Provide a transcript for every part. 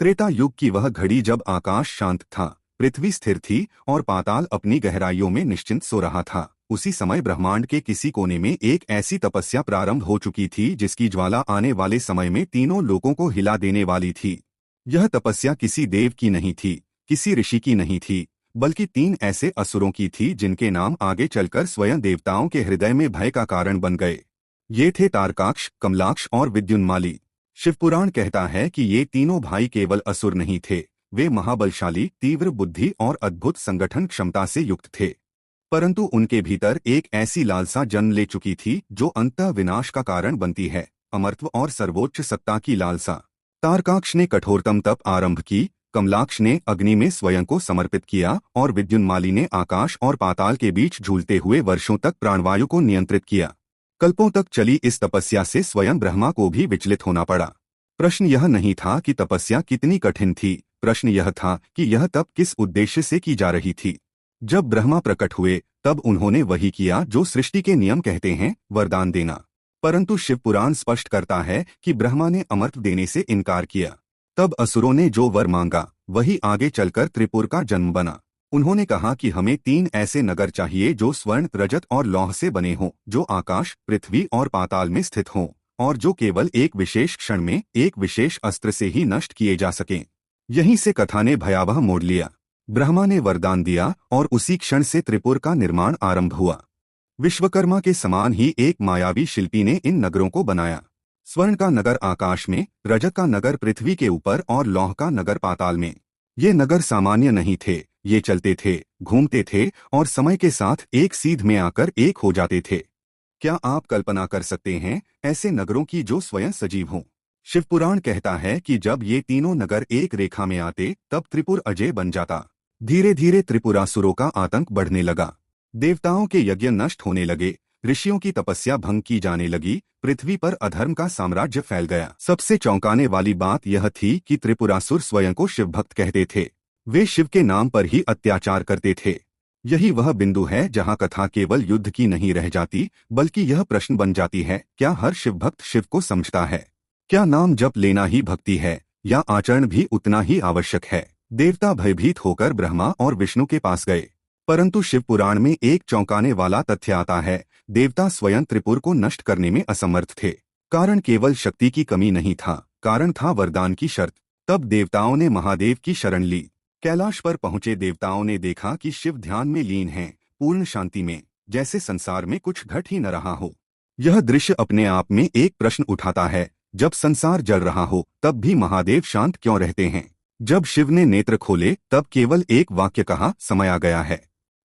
त्रेता युग की वह घड़ी जब आकाश शांत था, पृथ्वी स्थिर थी और पाताल अपनी गहराइयों में निश्चिंत सो रहा था। उसी समय ब्रह्मांड के किसी कोने में एक ऐसी तपस्या प्रारंभ हो चुकी थी जिसकी ज्वाला आने वाले समय में तीनों लोगों को हिला देने वाली थी। यह तपस्या किसी देव की नहीं थी, किसी ऋषि की नहीं थी, बल्कि तीन ऐसे असुरों की थी जिनके नाम आगे चलकर स्वयं देवताओं के हृदय में भय का कारण बन गए। ये थे तारकाक्ष, कमलाक्ष और विद्युन्माली। शिवपुराण कहता है कि ये तीनों भाई केवल असुर नहीं थे, वे महाबलशाली, तीव्र बुद्धि और अद्भुत संगठन क्षमता से युक्त थे। परंतु उनके भीतर एक ऐसी लालसा जन्म ले चुकी थी जो अंततः विनाश का कारण बनती है, अमरत्व और सर्वोच्च सत्ता की लालसा। तारकाक्ष ने कठोरतम तप आरंभ की, कमलाक्ष ने अग्नि में स्वयं को समर्पित किया और विद्युन्माली ने आकाश और पाताल के बीच झूलते हुए वर्षों तक प्राणवायु को नियंत्रित किया। कल्पों तक चली इस तपस्या से स्वयं ब्रह्मा को भी विचलित होना पड़ा। प्रश्न यह नहीं था कि तपस्या कितनी कठिन थी, प्रश्न यह था कि यह तप किस उद्देश्य से की जा रही थी। जब ब्रह्मा प्रकट हुए तब उन्होंने वही किया जो सृष्टि के नियम कहते हैं, वरदान देना। परंतु शिवपुराण स्पष्ट करता है कि ब्रह्मा ने अमृत देने से इनकार किया। तब असुरों ने जो वर मांगा वही आगे चलकर त्रिपुर का जन्म बना। उन्होंने कहा कि हमें तीन ऐसे नगर चाहिए जो स्वर्ण, रजत और लौह से बने हों, जो आकाश, पृथ्वी और पाताल में स्थित हों, और जो केवल एक विशेष क्षण में एक विशेष अस्त्र से ही नष्ट किए जा सकें। यहीं से कथा ने भयावह मोड़ लिया। ब्रह्मा ने वरदान दिया और उसी क्षण से त्रिपुर का निर्माण आरंभ हुआ। विश्वकर्मा के समान ही एक मायावी शिल्पी ने इन नगरों को बनाया। स्वर्ण का नगर आकाश में, रजत का नगर पृथ्वी के ऊपर और लौह का नगर पाताल में। ये नगर सामान्य नहीं थे, ये चलते थे, घूमते थे और समय के साथ एक सीध में आकर एक हो जाते थे। क्या आप कल्पना कर सकते हैं ऐसे नगरों की जो स्वयं सजीव हों? शिवपुराण कहता है कि जब ये तीनों नगर एक रेखा में आते तब त्रिपुर अजय बन जाता। धीरे धीरे त्रिपुरासुरों का आतंक बढ़ने लगा, देवताओं के यज्ञ नष्ट होने लगे, ऋषियों की तपस्या भंग की जाने लगी, पृथ्वी पर अधर्म का साम्राज्य फैल गया। सबसे चौंकाने वाली बात यह थी कि त्रिपुरासुर स्वयं को शिवभक्त कहते थे। वे शिव के नाम पर ही अत्याचार करते थे। यही वह बिंदु है जहां कथा केवल युद्ध की नहीं रह जाती, बल्कि यह प्रश्न बन जाती है, क्या हर शिवभक्त शिव को समझता है? क्या नाम जप लेना ही भक्ति है, या आचरण भी उतना ही आवश्यक है? देवता भयभीत होकर ब्रह्मा और विष्णु के पास गए, परंतु शिवपुराण में एक चौंकाने वाला तथ्य आता है, देवता स्वयं त्रिपुर को नष्ट करने में असमर्थ थे। कारण केवल शक्ति की कमी नहीं था, कारण था वरदान की शर्त। तब देवताओं ने महादेव की शरण ली। कैलाश पर पहुंचे देवताओं ने देखा कि शिव ध्यान में लीन हैं, पूर्ण शांति में, जैसे संसार में कुछ घट ही न रहा हो। यह दृश्य अपने आप में एक प्रश्न उठाता है, जब संसार जल रहा हो तब भी महादेव शांत क्यों रहते हैं? जब शिव ने नेत्र खोले तब केवल एक वाक्य कहा, समय आ गया है।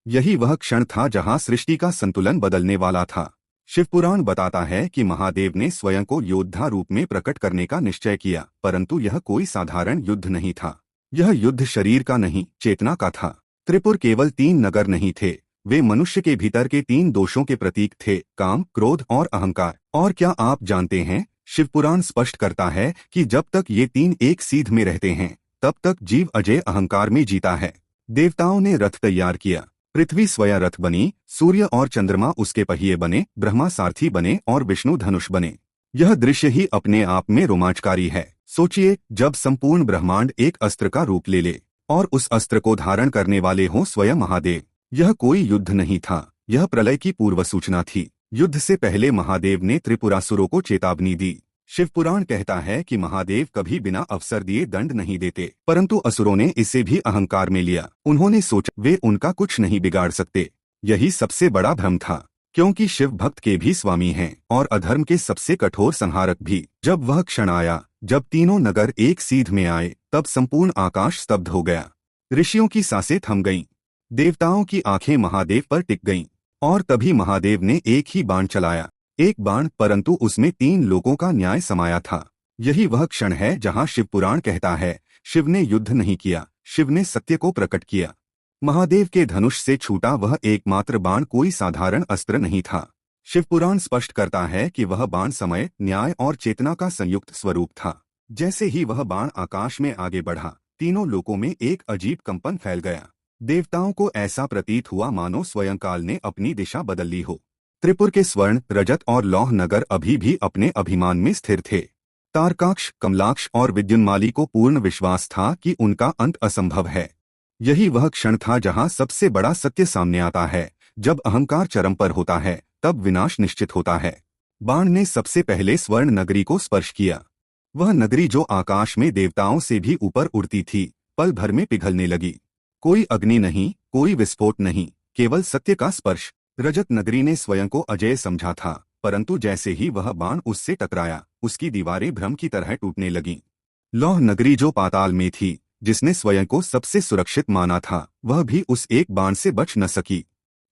यही वह क्षण था जहां सृष्टि का संतुलन बदलने वाला था। शिवपुराण बताता है कि महादेव ने स्वयं को योद्धा रूप में प्रकट करने का निश्चय किया, परंतु यह कोई साधारण युद्ध नहीं था। यह युद्ध शरीर का नहीं, चेतना का था। त्रिपुर केवल तीन नगर नहीं थे, वे मनुष्य के भीतर के तीन दोषों के प्रतीक थे, काम, क्रोध और अहंकार। और क्या आप जानते हैं, शिवपुराण स्पष्ट करता है कि जब तक ये तीन एक सीध में रहते हैं तब तक जीव अजय अहंकार में जीता है। देवताओं ने रथ तैयार किया, पृथ्वी स्वयं रथ बनी, सूर्य और चंद्रमा उसके पहिए बने, ब्रह्मा सारथी बने और विष्णु धनुष बने। यह दृश्य ही अपने आप में रोमांचकारी है। सोचिए, जब संपूर्ण ब्रह्मांड एक अस्त्र का रूप ले ले और उस अस्त्र को धारण करने वाले हों स्वयं महादेव। यह कोई युद्ध नहीं था, यह प्रलय की पूर्व सूचना थी। युद्ध से पहले महादेव ने त्रिपुरासुरों को चेतावनी दी। शिवपुराण कहता है कि महादेव कभी बिना अवसर दिए दंड नहीं देते, परंतु असुरों ने इसे भी अहंकार में लिया। उन्होंने सोचा वे उनका कुछ नहीं बिगाड़ सकते। यही सबसे बड़ा भ्रम था, क्योंकि शिव भक्त के भी स्वामी हैं और अधर्म के सबसे कठोर संहारक भी। जब वह क्षण आया, जब तीनों नगर एक सीध में आए, तब संपूर्ण आकाश स्तब्ध हो गया। ऋषियों की सांसें थम गईं, देवताओं की आंखें महादेव पर टिक गईं, और तभी महादेव ने एक ही बाण चलाया। एक बाण, परंतु उसमें तीन लोगों का न्याय समाया था। यही वह क्षण है जहां शिवपुराण कहता है, शिव ने युद्ध नहीं किया, शिव ने सत्य को प्रकट किया। महादेव के धनुष से छूटा वह एकमात्र बाण कोई साधारण अस्त्र नहीं था। शिवपुराण स्पष्ट करता है कि वह बाण समय, न्याय और चेतना का संयुक्त स्वरूप था। जैसे ही वह बाण आकाश में आगे बढ़ा, तीनों लोकों में एक अजीब कंपन फैल गया। देवताओं को ऐसा प्रतीत हुआ मानो स्वयं काल ने अपनी दिशा बदल ली हो। त्रिपुर के स्वर्ण, रजत और लौह नगर अभी भी अपने अभिमान में स्थिर थे। तारकाक्ष, कमलाक्ष और विद्युन्माली को पूर्ण विश्वास था कि उनका अंत असंभव है। यही वह क्षण था जहां सबसे बड़ा सत्य सामने आता है। जब अहंकार चरम पर होता है तब विनाश निश्चित होता है। बाण ने सबसे पहले स्वर्ण नगरी को स्पर्श किया। वह नगरी जो आकाश में देवताओं से भी ऊपर उड़ती थी, पल भर में पिघलने लगी। कोई अग्नि नहीं, कोई विस्फोट नहीं, केवल सत्य का स्पर्श। रजत नगरी ने स्वयं को अजय समझा था, परंतु जैसे ही वह बाण उससे टकराया, उसकी दीवारें भ्रम की तरह टूटने लगीं। लौह नगरी जो पाताल में थी, जिसने स्वयं को सबसे सुरक्षित माना था, वह भी उस एक बाण से बच न सकी।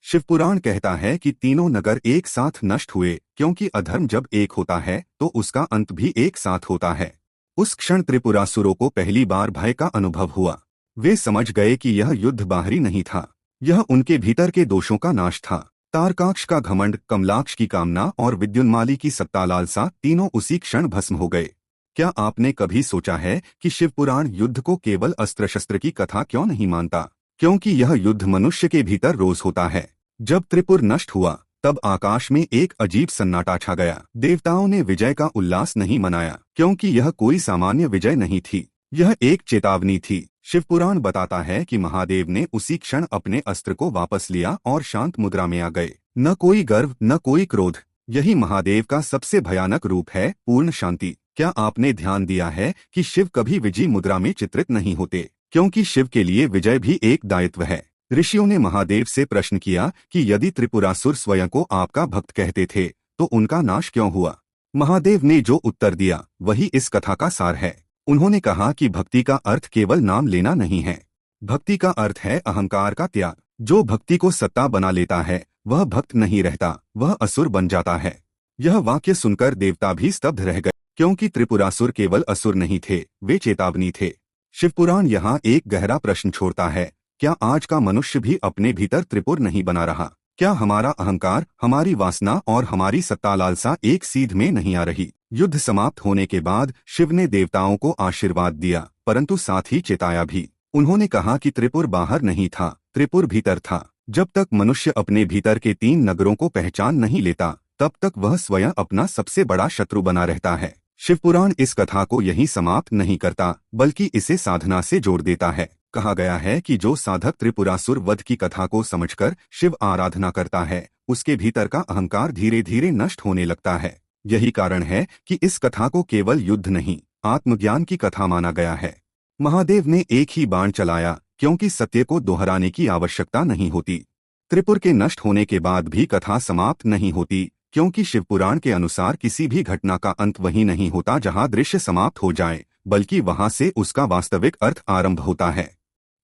शिवपुराण कहता है कि तीनों नगर एक साथ नष्ट हुए, क्योंकि अधर्म जब एक होता है तो उसका अंत भी एक साथ होता है। उस क्षण त्रिपुरासुरों को पहली बार भय का अनुभव हुआ। वे समझ गए कि यह युद्ध बाहरी नहीं था, यह उनके भीतर के दोषों का नाश था। तारकाक्ष का घमंड, कमलाक्ष की कामना और विद्युन्माली की सत्ता लालसा तीनों उसी क्षण भस्म हो गए। क्या आपने कभी सोचा है कि शिवपुराण युद्ध को केवल अस्त्र शस्त्र की कथा क्यों नहीं मानता? क्योंकि यह युद्ध मनुष्य के भीतर रोज होता है। जब त्रिपुर नष्ट हुआ तब आकाश में एक अजीब सन्नाटा छा गया। देवताओं ने विजय का उल्लास नहीं मनाया, क्योंकि यह कोई सामान्य विजय नहीं थी, यह एक चेतावनी थी। शिवपुराण बताता है कि महादेव ने उसी क्षण अपने अस्त्र को वापस लिया और शांत मुद्रा में आ गए। न कोई गर्व, न कोई क्रोध। यही महादेव का सबसे भयानक रूप है, पूर्ण शांति। क्या आपने ध्यान दिया है कि शिव कभी विजयी मुद्रा में चित्रित नहीं होते, क्योंकि शिव के लिए विजय भी एक दायित्व है। ऋषियों ने महादेव से प्रश्न किया कि यदि त्रिपुरासुर स्वयं को आपका भक्त कहते थे तो उनका नाश क्यों हुआ? महादेव ने जो उत्तर दिया वही इस कथा का सार है। उन्होंने कहा कि भक्ति का अर्थ केवल नाम लेना नहीं है, भक्ति का अर्थ है अहंकार का त्याग। जो भक्ति को सत्ता बना लेता है वह भक्त नहीं रहता, वह असुर बन जाता है। यह वाक्य सुनकर देवता भी स्तब्ध रह गए, क्योंकि त्रिपुरासुर केवल असुर नहीं थे, वे चेतावनी थे। शिवपुराण यहाँ एक गहरा प्रश्न छोड़ता है, क्या आज का मनुष्य भी अपने भीतर त्रिपुर नहीं बना रहा? क्या हमारा अहंकार, हमारी वासना और हमारी सत्ता लालसा एक सीध में नहीं आ रही? युद्ध समाप्त होने के बाद शिव ने देवताओं को आशीर्वाद दिया, परंतु साथ ही चेताया भी। उन्होंने कहा कि त्रिपुर बाहर नहीं था, त्रिपुर भीतर था। जब तक मनुष्य अपने भीतर के 3 नगरों को पहचान नहीं लेता, तब तक वह स्वयं अपना सबसे बड़ा शत्रु बना रहता है। शिवपुराण इस कथा को यहीं समाप्त नहीं करता, बल्कि इसे साधना से जोड़ देता है। कहा गया है कि जो साधक त्रिपुरासुर वध की कथा को समझकर शिव आराधना करता है, उसके भीतर का अहंकार धीरे धीरे नष्ट होने लगता है। यही कारण है कि इस कथा को केवल युद्ध नहीं, आत्मज्ञान की कथा माना गया है। महादेव ने एक ही बाण चलाया, क्योंकि सत्य को दोहराने की आवश्यकता नहीं होती। त्रिपुर के नष्ट होने के बाद भी कथा समाप्त नहीं होती, क्योंकि शिवपुराण के अनुसार किसी भी घटना का अंत वही नहीं होता जहां दृश्य समाप्त हो जाए, बल्कि वहां से उसका वास्तविक अर्थ आरंभ होता है।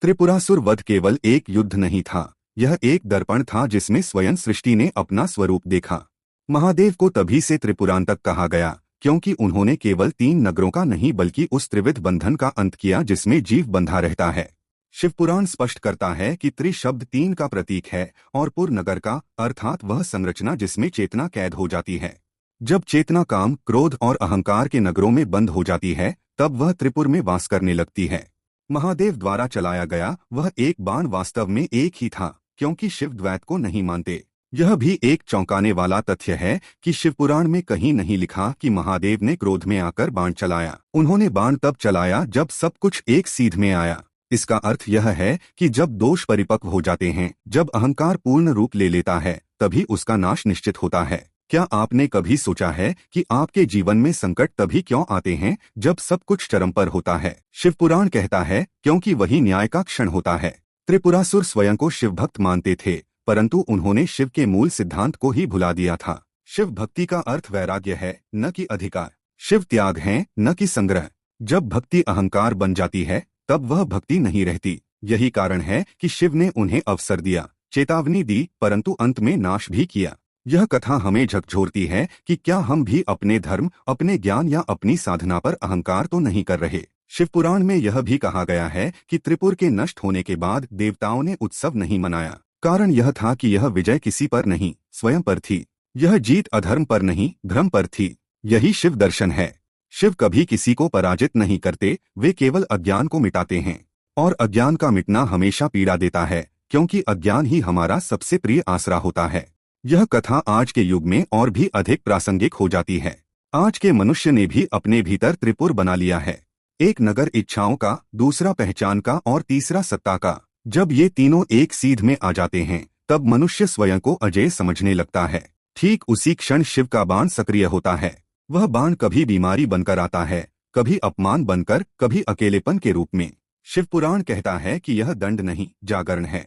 त्रिपुरासुर वध केवल एक युद्ध नहीं था, यह एक दर्पण था जिसमें स्वयं सृष्टि ने अपना स्वरूप देखा। महादेव को तभी से त्रिपुरांतक कहा गया, क्योंकि उन्होंने केवल 3 नगरों का नहीं बल्कि उस त्रिविध बंधन का अंत किया जिसमें जीव बंधा रहता है। शिवपुराण स्पष्ट करता है कि त्रि शब्द 3 का प्रतीक है और पुर नगर का अर्थात वह संरचना जिसमें चेतना कैद हो जाती है। जब चेतना काम, क्रोध और अहंकार के नगरों में बंद हो जाती है, तब वह त्रिपुर में वास करने लगती है। महादेव द्वारा चलाया गया वह एक बाण वास्तव में एक ही था, क्योंकि शिव द्वैत को नहीं मानते। यह भी एक चौंकाने वाला तथ्य है कि शिवपुराण में कहीं नहीं लिखा कि महादेव ने क्रोध में आकर बाण चलाया। उन्होंने बाण तब चलाया जब सब कुछ एक सीध में आया। इसका अर्थ यह है कि जब दोष परिपक्व हो जाते हैं, जब अहंकार पूर्ण रूप ले लेता है, तभी उसका नाश निश्चित होता है। क्या आपने कभी सोचा है कि आपके जीवन में संकट तभी क्यों आते हैं जब सब कुछ चरम पर होता है? शिवपुराण कहता है, क्योंकि वही न्याय का क्षण होता है। त्रिपुरासुर स्वयं को शिव भक्त मानते थे, परंतु उन्होंने शिव के मूल सिद्धांत को ही भुला दिया था। शिव भक्ति का अर्थ वैराग्य है, न कि अधिकार। शिव त्याग है, न कि संग्रह। जब भक्ति अहंकार बन जाती है, तब वह भक्ति नहीं रहती। यही कारण है कि शिव ने उन्हें अवसर दिया, चेतावनी दी, परंतु अंत में नाश भी किया। यह कथा हमें झकझोरती है कि क्या हम भी अपने धर्म, अपने ज्ञान या अपनी साधना पर अहंकार तो नहीं कर रहे। शिवपुराण में यह भी कहा गया है कि त्रिपुर के नष्ट होने के बाद देवताओं ने उत्सव नहीं मनाया। कारण यह था कि यह विजय किसी पर नहीं, स्वयं पर थी। यह जीत अधर्म पर नहीं, भ्रम पर थी। यही शिव दर्शन है। शिव कभी किसी को पराजित नहीं करते, वे केवल अज्ञान को मिटाते हैं। और अज्ञान का मिटना हमेशा पीड़ा देता है, क्योंकि अज्ञान ही हमारा सबसे प्रिय आसरा होता है। यह कथा आज के युग में और भी अधिक प्रासंगिक हो जाती है। आज के मनुष्य ने भी अपने भीतर त्रिपुर बना लिया है। एक नगर इच्छाओं का, दूसरा पहचान का और तीसरा सत्ता का। जब ये तीनों एक सीध में आ जाते हैं तब मनुष्य स्वयं को अजय समझने लगता है। ठीक उसी क्षण शिव का बाण सक्रिय होता है। वह बाण कभी बीमारी बनकर आता है, कभी अपमान बनकर, कभी अकेलेपन के रूप में। शिव पुराण कहता है कि यह दंड नहीं, जागरण है।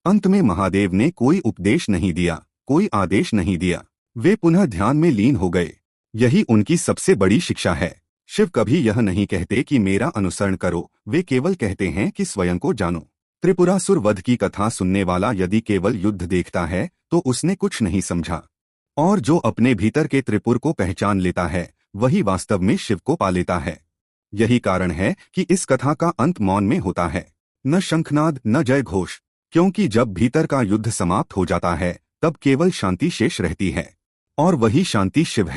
अंत में महादेव ने कोई उपदेश नहीं दिया, कोई आदेश नहीं दिया। वे पुनः ध्यान में लीन हो गए। यही उनकी सबसे बड़ी शिक्षा है। शिव कभी यह नहीं कहते कि मेरा अनुसरण करो, वे केवल कहते हैं कि स्वयं को जानो। त्रिपुरासुर वध की कथा सुनने वाला यदि केवल युद्ध देखता है तो उसने कुछ नहीं समझा, और जो अपने भीतर के त्रिपुर को पहचान लेता है वही वास्तव में शिव को पा लेता है। यही कारण है कि इस कथा का अंत मौन में होता है, न शंखनाद न जय घोष, क्योंकि जब भीतर का युद्ध समाप्त हो जाता है तब केवल शांति शेष रहती है, और वही शांति शिव है।